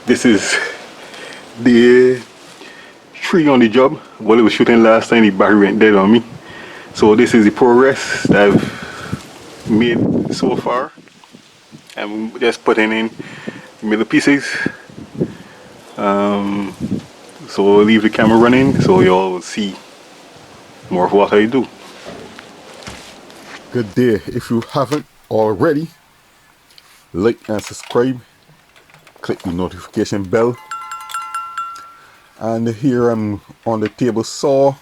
This is the tree on the job. While it was shooting last time, the battery went dead on me. So this is the progress that I've made so far. I'm just putting in middle pieces. So we'll leave the camera running so y'all will see more of what I do. Good day. If you haven't already, like and subscribe. Click the notification bell. And here I'm on the table saw,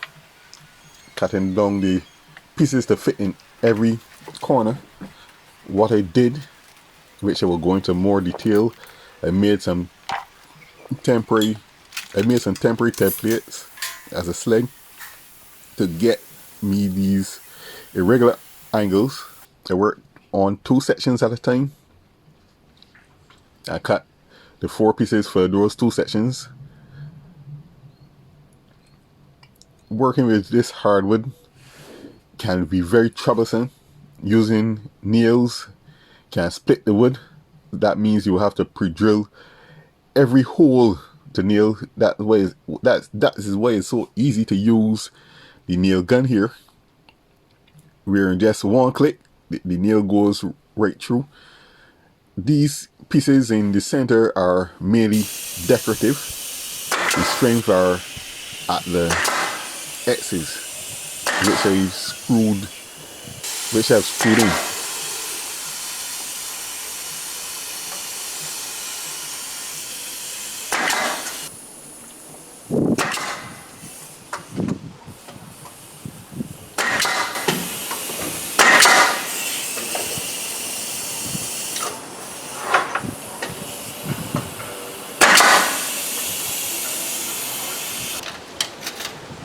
cutting down the pieces to fit in every corner. What I did, which I will go into more detail, I made some temporary templates as a sled to get me these irregular angles. I worked on 2 sections at a time. I cut the 4 pieces for those 2 sections. Working with this hardwood can be very troublesome. Using nails can split the wood. That means you will have to pre-drill every hole to nail. That is why it's so easy to use the nail gun here, where in just one click the nail goes right through. These pieces in the center are mainly decorative. The strings are at the X's, which I've screwed in.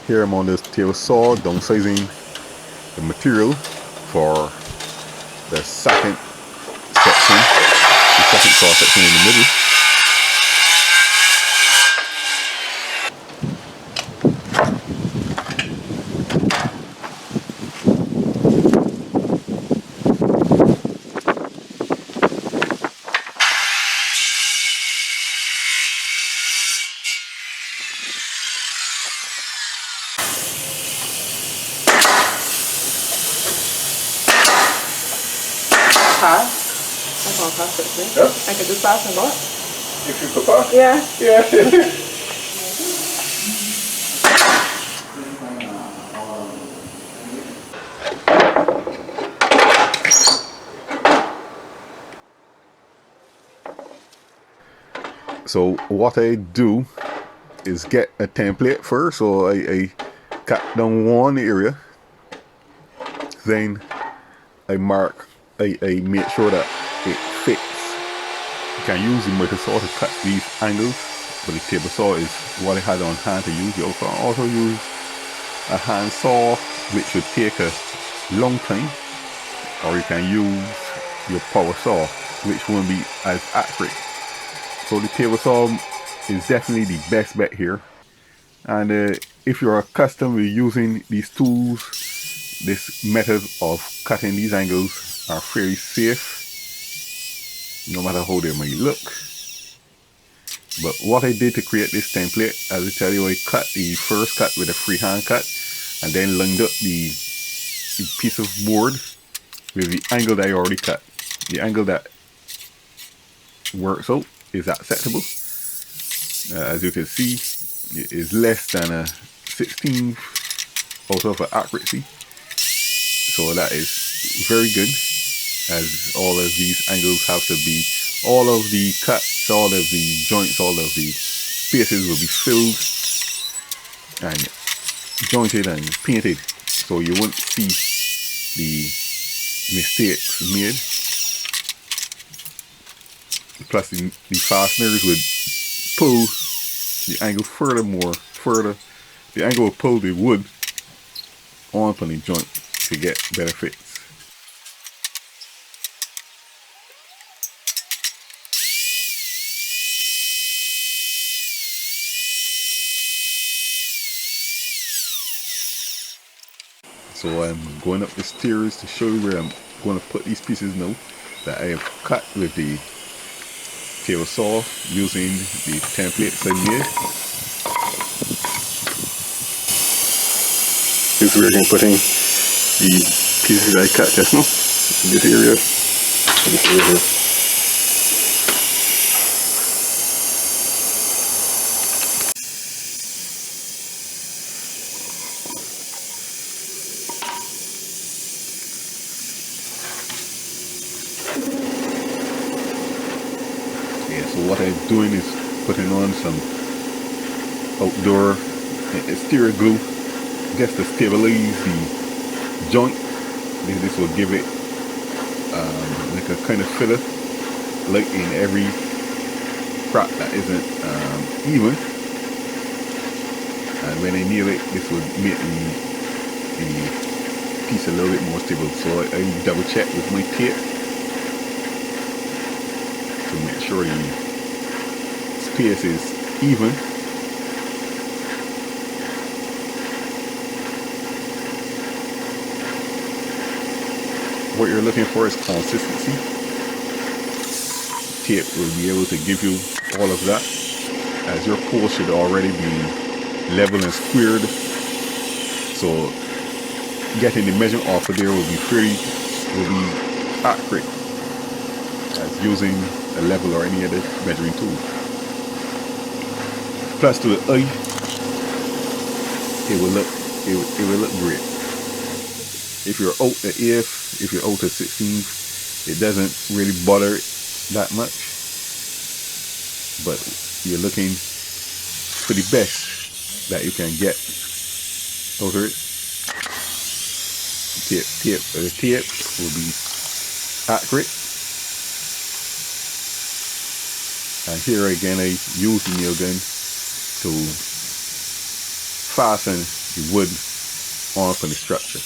Here I'm on this table saw, downsizing the material for the second section, the second saw section in the middle. That's gonna cost it. Yep. I could just pass and go. If you prefer. Yeah. Yeah. So what I do is get a template first. So I cut down one area, then I make sure that it fits. You can use the metal saw to cut these angles, but the table saw is what I had on hand to use. You can also use a hand saw, which would take a long time, or you can use your power saw, which won't be as accurate. So the table saw is definitely the best bet here. And if you're accustomed with using these tools, this method of cutting these angles are fairly safe, no matter how they may look. But what I did to create this template, as I tell you, I cut the first cut with a freehand cut, and then lined up the piece of board with the angle that I already cut. The angle that works out is acceptable. As you can see, it is less than a 16th out of accuracy. So that is very good, as all of these angles have to be, all of the cuts, all of the joints, all of the spaces will be filled and jointed and painted, so you won't see the mistakes made. Plus the fasteners would pull the angle further. The angle will pull the wood onto the joint to get better fits. So I'm going up the stairs to show you where I'm going to put these pieces now that I have cut with the table saw using the templates I made. This is where I'm putting the pieces I cut just now in this area. This area here. Yeah, so what I'm doing is putting on some outdoor exterior glue just to stabilize the joint. This will give it like a kind of filler like in every crack that isn't even, and when I nail it, this would make the piece a little bit more stable. So I double check with my tape to make sure the space is even. What you're looking for is consistency. Tape will be able to give you all of that, as your pole should already be level and squared. So getting the measure off of there will be accurate as using a level or any other measuring tool. Plus, to the eye, it will look great. If you're out the eighth, if you're out the 16th, it doesn't really bother that much. But you're looking for the best that you can get out of it. The tape will be accurate. And here again, I use the nail gun to fasten the wood onto the structure.